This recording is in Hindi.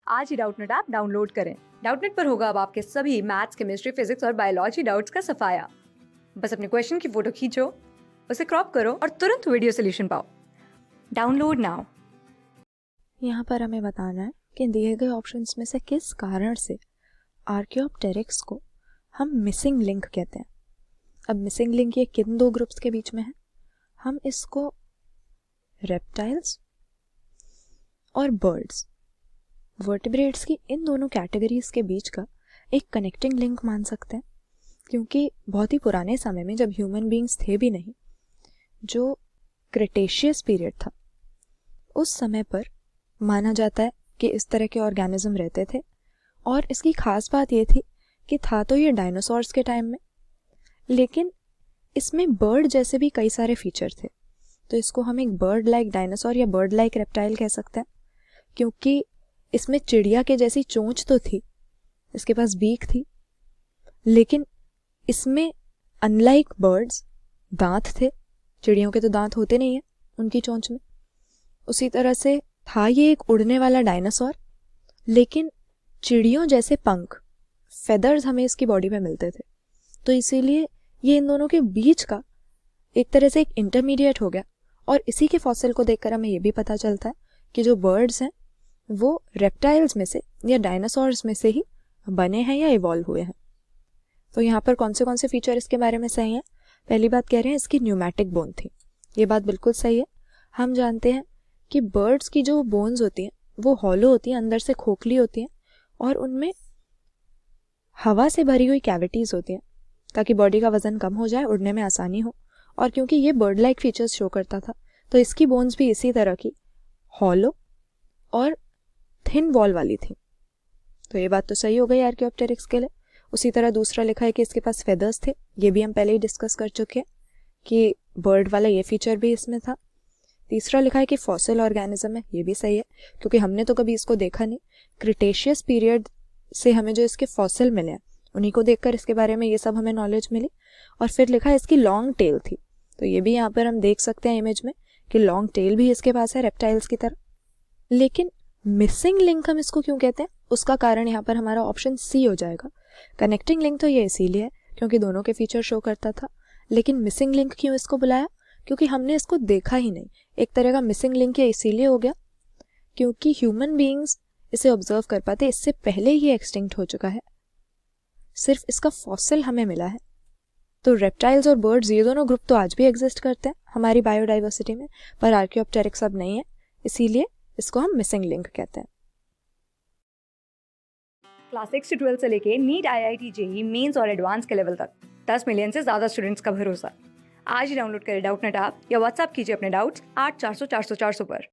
आज ही डाउटनेट ऐप डाउनलोड करें। डाउटनेट पर होगा अब आपके सभी मैथ्स, केमिस्ट्री, फिजिक्स और बायोलॉजी डाउट्स का सफाया। बस अपने क्वेश्चन की फोटो खींचो, उसे क्रॉप करो और तुरंत वीडियो सोल्यूशन पाओ। Download now. यहाँ पर हमें बताना है कि दिए गए ऑप्शंस में से किस कारण से आर्कियोप्टेरिक्स को हम मिसिंग लिंक कहते हैं। अब मिसिंग लिंक ये किन दो ग्रुप्स के बीच में है? हम इसको रेप्टाइल्स और बर्ड्स, वर्टिब्रेट्स की इन दोनों कैटेगरीज के बीच का एक कनेक्टिंग लिंक मान सकते हैं, क्योंकि बहुत ही पुराने समय में जब ह्यूमन बीइंग्स थे भी नहीं, जो क्रिटेशियस पीरियड था, उस समय पर माना जाता है कि इस तरह के ऑर्गेनिज्म रहते थे। और इसकी खास बात ये थी कि था तो ये डायनासोर्स के टाइम में, लेकिन इसमें बर्ड जैसे भी कई सारे फीचर थे। तो इसको हम एक बर्ड लाइक डायनासोर या बर्ड लाइक रेप्टाइल कह सकते हैं, क्योंकि इसमें चिड़िया के जैसी चोंच तो थी, इसके पास बीक थी, लेकिन इसमें अनलाइक बर्ड्स दांत थे। चिड़ियों के तो दांत होते नहीं है उनकी चोंच में। उसी तरह से था ये एक उड़ने वाला डायनासोर, लेकिन चिड़ियों जैसे पंख, फेदर्स हमें इसकी बॉडी में मिलते थे। तो इसीलिए ये इन दोनों के बीच का एक तरह से एक इंटरमीडिएट हो गया। और इसी के फॉसिल को देखकर हमें ये भी पता चलता है कि जो बर्ड्स हैं वो रेप्टाइल्स में से या डायनासोर्स में से ही बने हैं या इवॉल्व हुए हैं। तो यहाँ पर कौन से फीचर इसके बारे में सही है? पहली बात कह रहे हैं इसकी न्यूमैटिक बोन थी। ये बात बिल्कुल सही है। हम जानते हैं कि बर्ड्स की जो बोन्स होती हैं वो हॉलो होती हैं, अंदर से खोखली होती हैं, और उनमें हवा से भरी हुई कैविटीज होती हैं ताकि बॉडी का वजन कम हो जाए, उड़ने में आसानी हो। और क्योंकि ये बर्ड लाइक फीचर्स शो करता था, तो इसकी बोन्स भी इसी तरह की हॉलो और थिन वॉल वाली थी। तो ये बात तो सही हो गई आर्कियोप्टेरिक्स के लिए। उसी तरह दूसरा लिखा है कि इसके पास फेदर्स थे। ये भी हम पहले ही डिस्कस कर चुके हैं कि बर्ड वाला ये फीचर भी इसमें था। तीसरा लिखा है कि फॉसिल ऑर्गेनिज्म है। ये भी सही है, क्योंकि हमने तो कभी इसको देखा नहीं। क्रिटेशियस पीरियड से हमें जो इसके फॉसिल मिले हैं, उन्हीं को देखकर इसके बारे में ये सब हमें नॉलेज मिली। और फिर लिखा है इसकी लॉन्ग टेल थी। तो ये भी यहाँ पर हम देख सकते हैं इमेज में कि लॉन्ग टेल भी इसके पास है रेप्टाइल्स की तरह। लेकिन मिसिंग लिंक हम इसको क्यों कहते हैं, उसका कारण यहाँ पर हमारा ऑप्शन सी हो जाएगा। कनेक्टिंग लिंक तो ये इसीलिए है क्योंकि दोनों के फीचर शो करता था, लेकिन मिसिंग लिंक क्यों इसको बुलाया? क्योंकि हमने इसको देखा ही नहीं। एक तरह का मिसिंग लिंक ये इसीलिए हो गया क्योंकि ह्यूमन बीइंग्स इसे ऑब्जर्व कर पाते, इससे पहले ही एक्सटिंक्ट हो चुका है, सिर्फ इसका फॉसिल हमें मिला है। तो रेप्टाइल्स और बर्ड्स ये दोनों ग्रुप तो आज भी एग्जिस्ट करते हैं हमारी बायोडाइवर्सिटी में, पर आर्कियोप्टेरिक्स अब नहीं है, इसीलिए इसको हम मिसिंग लिंक कहते हैं। क्लास 6 से 12 से लेके नीट, IIT, JEE मेंस और एडवांस के लेवल तक 10 मिलियन से ज्यादा स्टूडेंट्स का भरोसा। आज ही डाउनलोड करें डाउटनेट ऐप या व्हाट्सएप कीजिए अपने डाउट्स 8400 400 400 पर।